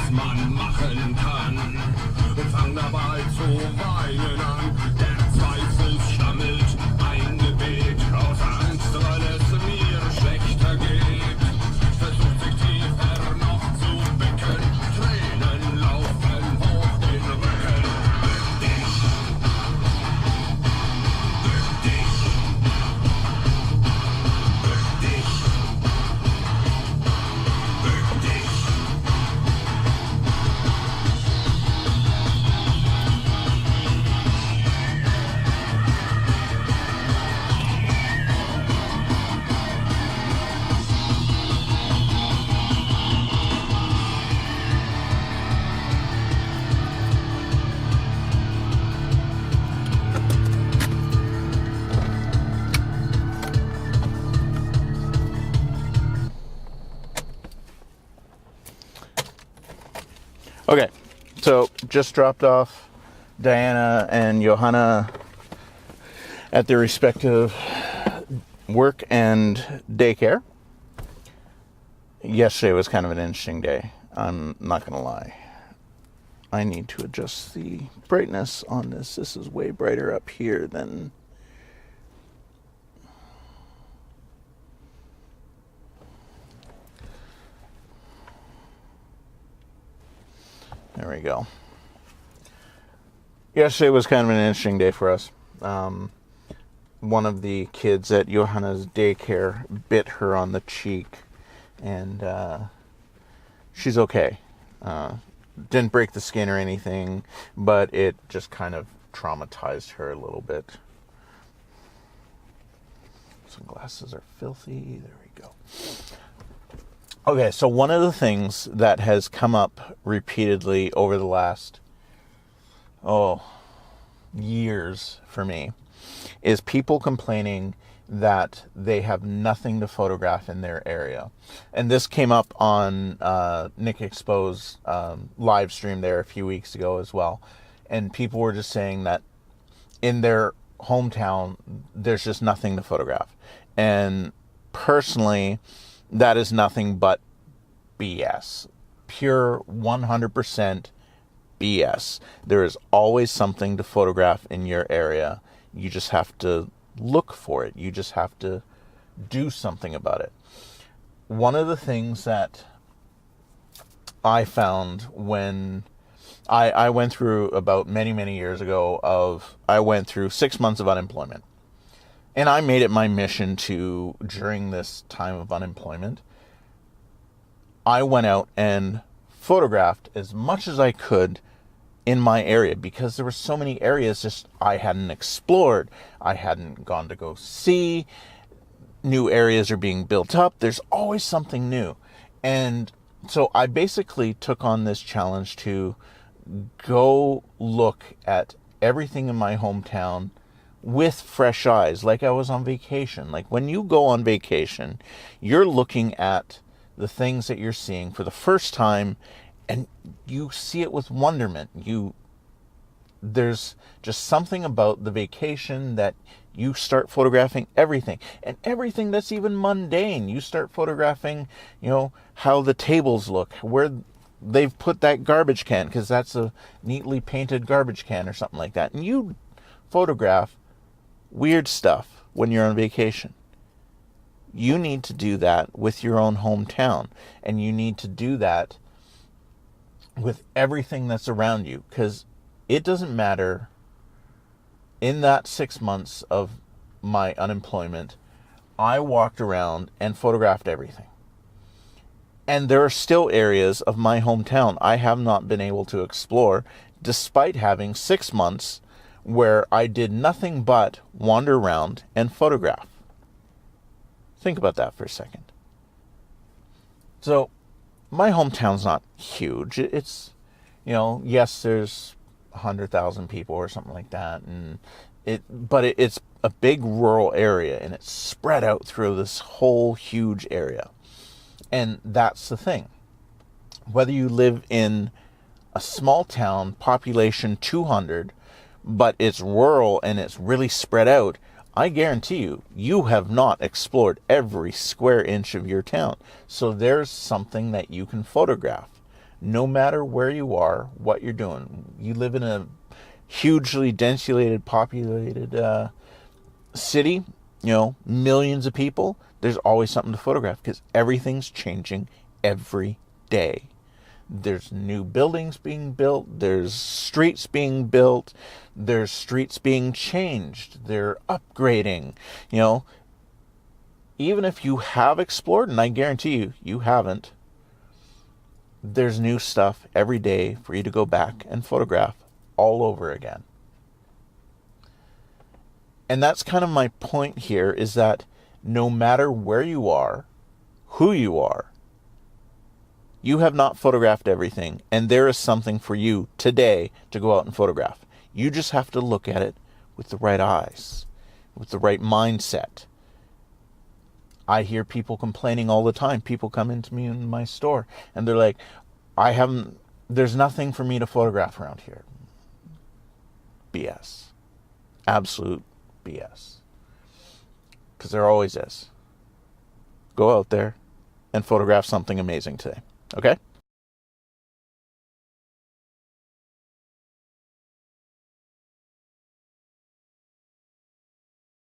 was man machen kann. Und fang dabei zu weinen an. Der Zweifel stammelt ein Gebet aus Angst, weil es mir schlechter geht. Versucht sich tiefer noch zu becken. Tränen laufen hoch den Rücken. Bück dich. Bück dich. Bück dich. Bück dich. Okay, so just dropped off Diana and Johanna at their respective work and daycare. Yesterday was kind of an interesting day, I'm not going to lie. I need to adjust the brightness on this. This is way brighter up here than... There we go. Yesterday was kind of an interesting day for us. One of the kids at Johanna's daycare bit her on the cheek, and she's okay. Didn't break the skin or anything, but it just kind of traumatized her a little bit. Sunglasses are filthy. There we go. Okay, so one of the things that has come up repeatedly over the last, years for me, is people complaining that they have nothing to photograph in their area. And this came up on Nick Expo's live stream there a few weeks ago as well. And people were just saying that in their hometown, there's just nothing to photograph. And personally, that is nothing but BS. Pure 100% BS. There is always something to photograph in your area. You just have to look for it. You just have to do something about it. One of the things that I found when I went through about many years ago I went through 6 months of unemployment. And I made it my mission to, during this time of unemployment, I went out and photographed as much as I could in my area, because there were so many areas just I hadn't explored. I hadn't gone to go see. New areas are being built up. There's always something new. And so I basically took on this challenge to go look at everything in my hometown with fresh eyes, like I was on vacation. Like when you go on vacation, you're looking at the things that you're seeing for the first time, and you see it with wonderment. There's just something about the vacation that you start photographing everything, and everything that's even mundane. You start photographing, how the tables look, where they've put that garbage can, because that's a neatly painted garbage can or something like that. And you photograph weird stuff when you're on vacation. You need to do that with your own hometown, and you need to do that with everything that's around you, because it doesn't matter. In that 6 months of my unemployment, I walked around and photographed everything. And there are still areas of my hometown I have not been able to explore, despite having 6 months where I did nothing but wander around and photograph. Think about that for a second. So, my hometown's not huge. It's, yes, there's 100,000 people or something like that, but it's a big rural area, and it's spread out through this whole huge area. And that's the thing. Whether you live in a small town, population 200, but it's rural and it's really spread out, I guarantee you have not explored every square inch of your town. So there's something that you can photograph. no matter where you are, what you're doing. You live in a hugely densely populated city, millions of people, there's always something to photograph because everything's changing every day. There's new buildings being built, there's streets being built, there's streets being changed, they're upgrading. Even if you have explored, and I guarantee you haven't, there's new stuff every day for you to go back and photograph all over again. And that's kind of my point here, is that no matter where you are, who you are, you have not photographed everything, and there is something for you today to go out and photograph. You just have to look at it with the right eyes, with the right mindset. I hear people complaining all the time. People come into me in my store, and they're like, there's nothing for me to photograph around here. BS. Absolute BS. Because there always is. Go out there and photograph something amazing today. Okay?